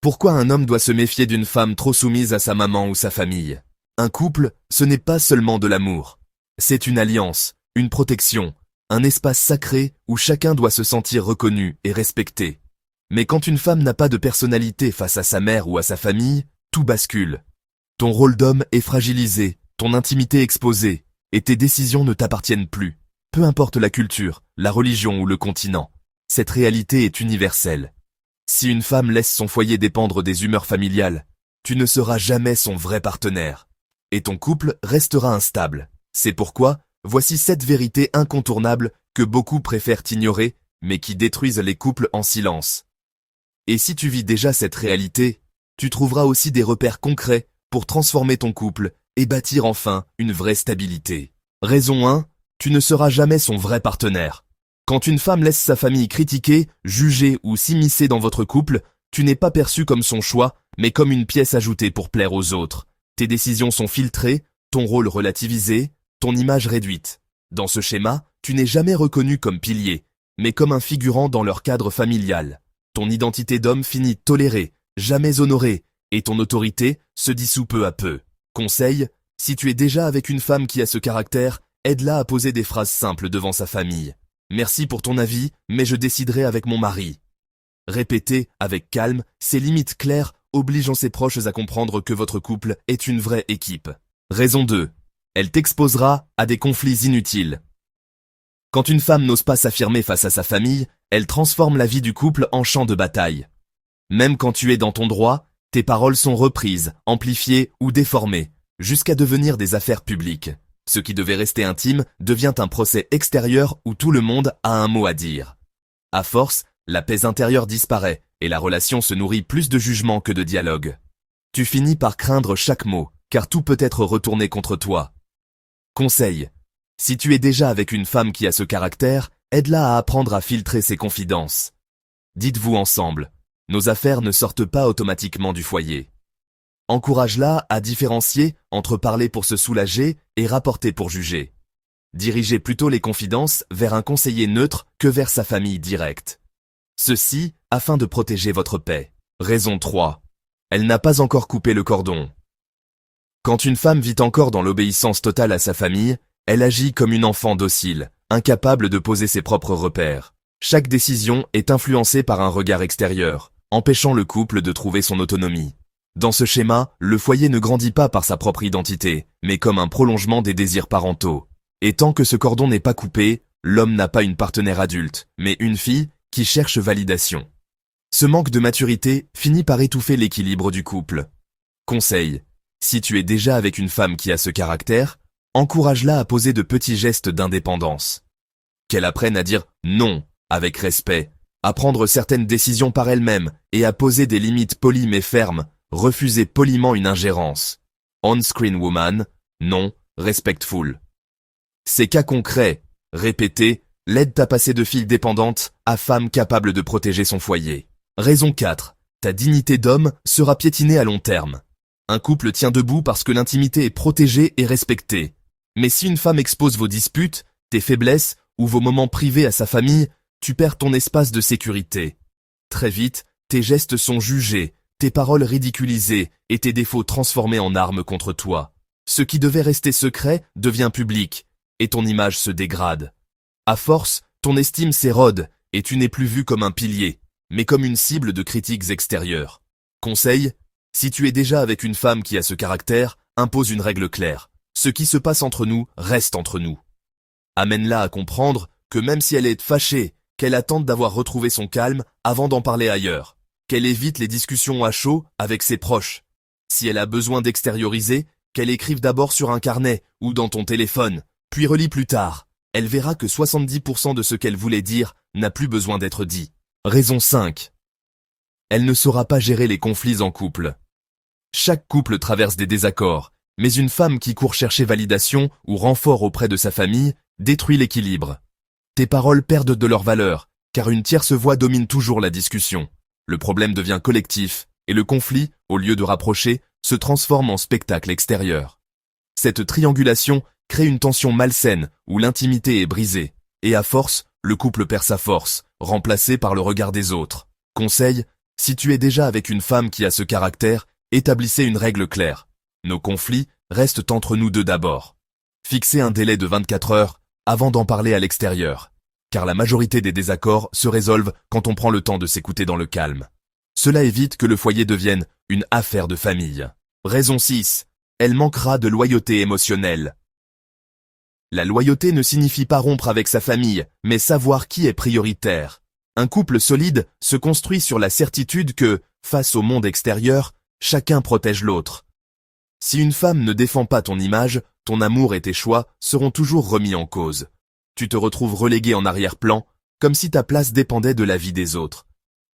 Pourquoi un homme doit se méfier d'une femme trop soumise à sa maman ou sa famille? Un couple, ce n'est pas seulement de l'amour. C'est une alliance, une protection, un espace sacré où chacun doit se sentir reconnu et respecté. Mais quand une femme n'a pas de personnalité face à sa mère ou à sa famille, tout bascule. Ton rôle d'homme est fragilisé, ton intimité exposée, et tes décisions ne t'appartiennent plus. Peu importe la culture, la religion ou le continent, cette réalité est universelle. Si une femme laisse son foyer dépendre des humeurs familiales, tu ne seras jamais son vrai partenaire. Et ton couple restera instable. C'est pourquoi, voici 7 vérités incontournables que beaucoup préfèrent ignorer, mais qui détruisent les couples en silence. Et si tu vis déjà cette réalité, tu trouveras aussi des repères concrets pour transformer ton couple et bâtir enfin une vraie stabilité. Raison 1, tu ne seras jamais son vrai partenaire. Quand une femme laisse sa famille critiquer, juger ou s'immiscer dans votre couple, tu n'es pas perçu comme son choix, mais comme une pièce ajoutée pour plaire aux autres. Tes décisions sont filtrées, ton rôle relativisé, ton image réduite. Dans ce schéma, tu n'es jamais reconnu comme pilier, mais comme un figurant dans leur cadre familial. Ton identité d'homme finit tolérée, jamais honorée, et ton autorité se dissout peu à peu. Conseil, si tu es déjà avec une femme qui a ce caractère, aide-la à poser des phrases simples devant sa famille. Merci pour ton avis, mais je déciderai avec mon mari. Répétez, avec calme, ces limites claires, obligeant ses proches à comprendre que votre couple est une vraie équipe. Raison 2. Elle t'exposera à des conflits inutiles. Quand une femme n'ose pas s'affirmer face à sa famille, elle transforme la vie du couple en champ de bataille. Même quand tu es dans ton droit, tes paroles sont reprises, amplifiées ou déformées, jusqu'à devenir des affaires publiques. Ce qui devait rester intime devient un procès extérieur où tout le monde a un mot à dire. À force, la paix intérieure disparaît et la relation se nourrit plus de jugement que de dialogue. Tu finis par craindre chaque mot, car tout peut être retourné contre toi. Conseil. Si tu es déjà avec une femme qui a ce caractère, aide-la à apprendre à filtrer ses confidences. Dites-vous ensemble, nos affaires ne sortent pas automatiquement du foyer. Encourage-la à différencier entre parler pour se soulager et rapporter pour juger. Dirigez plutôt les confidences vers un conseiller neutre que vers sa famille directe. Ceci afin de protéger votre paix. Raison 3. Elle n'a pas encore coupé le cordon. Quand une femme vit encore dans l'obéissance totale à sa famille, elle agit comme une enfant docile, incapable de poser ses propres repères. Chaque décision est influencée par un regard extérieur, empêchant le couple de trouver son autonomie. Dans ce schéma, le foyer ne grandit pas par sa propre identité, mais comme un prolongement des désirs parentaux. Et tant que ce cordon n'est pas coupé, l'homme n'a pas une partenaire adulte, mais une fille qui cherche validation. Ce manque de maturité finit par étouffer l'équilibre du couple. Conseil. Si tu es déjà avec une femme qui a ce caractère, encourage-la à poser de petits gestes d'indépendance. Qu'elle apprenne à dire non avec respect, à prendre certaines décisions par elle-même et à poser des limites polies mais fermes, refuser poliment une ingérence. On-screen woman, non, respectful. Ces cas concrets, répétés, l'aident à passer de fille dépendante à femme capable de protéger son foyer. Raison 4. Ta dignité d'homme sera piétinée à long terme. Un couple tient debout parce que l'intimité est protégée et respectée. Mais si une femme expose vos disputes, tes faiblesses ou vos moments privés à sa famille, tu perds ton espace de sécurité. Très vite, tes gestes sont jugés, tes paroles ridiculisées et tes défauts transformés en armes contre toi. Ce qui devait rester secret devient public et ton image se dégrade. À force, ton estime s'érode et tu n'es plus vu comme un pilier, mais comme une cible de critiques extérieures. Conseil, si tu es déjà avec une femme qui a ce caractère, impose une règle claire. Ce qui se passe entre nous reste entre nous. Amène-la à comprendre que même si elle est fâchée, qu'elle attende d'avoir retrouvé son calme avant d'en parler ailleurs, qu'elle évite les discussions à chaud avec ses proches. Si elle a besoin d'extérioriser, qu'elle écrive d'abord sur un carnet ou dans ton téléphone, puis relit plus tard. Elle verra que 70% de ce qu'elle voulait dire n'a plus besoin d'être dit. Raison 5. Elle ne saura pas gérer les conflits en couple. Chaque couple traverse des désaccords, mais une femme qui court chercher validation ou renfort auprès de sa famille détruit l'équilibre. Tes paroles perdent de leur valeur, car une tierce voix domine toujours la discussion. Le problème devient collectif, et le conflit, au lieu de rapprocher, se transforme en spectacle extérieur. Cette triangulation crée une tension malsaine où l'intimité est brisée, et à force, le couple perd sa force, remplacé par le regard des autres. Conseil, Si tu es déjà avec une femme qui a ce caractère, établissez une règle claire. Nos conflits restent entre nous deux d'abord. Fixez un délai de 24 heures avant d'en parler à l'extérieur, car la majorité des désaccords se résolvent quand on prend le temps de s'écouter dans le calme. Cela évite que le foyer devienne une affaire de famille. Raison 6. Elle manquera de loyauté émotionnelle. La loyauté ne signifie pas rompre avec sa famille, mais savoir qui est prioritaire. Un couple solide se construit sur la certitude que, face au monde extérieur, chacun protège l'autre. Si une femme ne défend pas ton image, ton amour et tes choix seront toujours remis en cause. Tu te retrouves relégué en arrière-plan, comme si ta place dépendait de la vie des autres.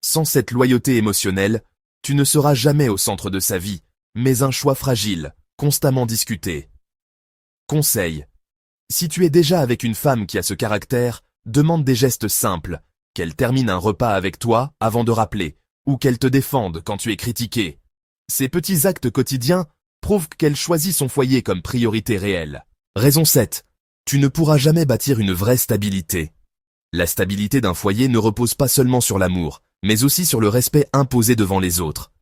Sans cette loyauté émotionnelle, tu ne seras jamais au centre de sa vie, mais un choix fragile, constamment discuté. Conseil. Si tu es déjà avec une femme qui a ce caractère, demande des gestes simples, qu'elle termine un repas avec toi avant de rappeler, ou qu'elle te défende quand tu es critiqué. Ces petits actes quotidiens prouvent qu'elle choisit son foyer comme priorité réelle. Raison 7. Tu ne pourras jamais bâtir une vraie stabilité. La stabilité d'un foyer ne repose pas seulement sur l'amour, mais aussi sur le respect imposé devant les autres.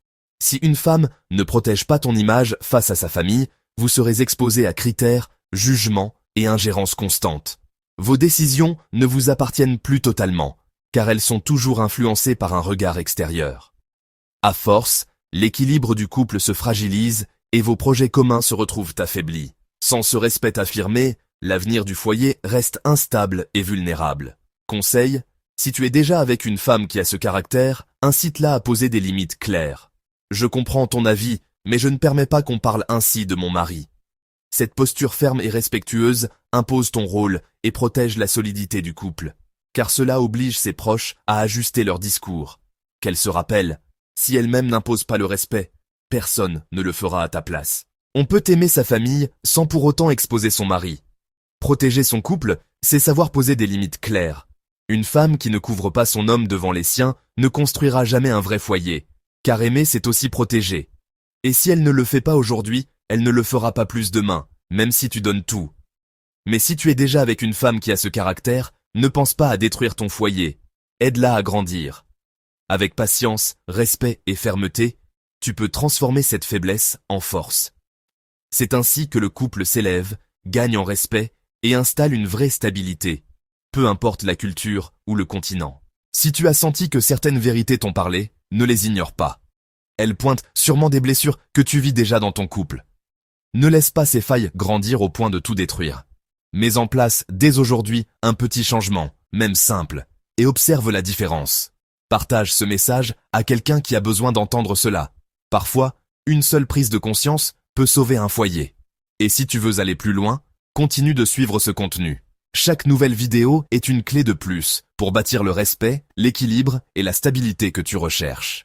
Si une femme ne protège pas ton image face à sa famille, vous serez exposé à critères, jugements et ingérences constantes. Vos décisions ne vous appartiennent plus totalement, car elles sont toujours influencées par un regard extérieur. À force, l'équilibre du couple se fragilise et vos projets communs se retrouvent affaiblis. Sans ce respect affirmé, l'avenir du foyer reste instable et vulnérable. Conseil, si tu es déjà avec une femme qui a ce caractère, incite-la à poser des limites claires. Je comprends ton avis, mais je ne permets pas qu'on parle ainsi de mon mari. Cette posture ferme et respectueuse impose ton rôle et protège la solidité du couple, car cela oblige ses proches à ajuster leur discours. Qu'elle se rappelle, si elle-même n'impose pas le respect, personne ne le fera à ta place. On peut aimer sa famille sans pour autant exposer son mari. Protéger son couple, c'est savoir poser des limites claires. Une femme qui ne couvre pas son homme devant les siens ne construira jamais un vrai foyer, car aimer c'est aussi protéger. Et si elle ne le fait pas aujourd'hui, elle ne le fera pas plus demain, même si tu donnes tout. Mais si tu es déjà avec une femme qui a ce caractère, ne pense pas à détruire ton foyer, aide-la à grandir. Avec patience, respect et fermeté, tu peux transformer cette faiblesse en force. C'est ainsi que le couple s'élève, gagne en respect et installe une vraie stabilité, peu importe la culture ou le continent. Si tu as senti que certaines vérités t'ont parlé, ne les ignore pas. Elles pointent sûrement des blessures que tu vis déjà dans ton couple. Ne laisse pas ces failles grandir au point de tout détruire. Mets en place dès aujourd'hui un petit changement, même simple, et observe la différence. Partage ce message à quelqu'un qui a besoin d'entendre cela. Parfois, une seule prise de conscience peut sauver un foyer. Et si tu veux aller plus loin, continue de suivre ce contenu. Chaque nouvelle vidéo est une clé de plus pour bâtir le respect, l'équilibre et la stabilité que tu recherches.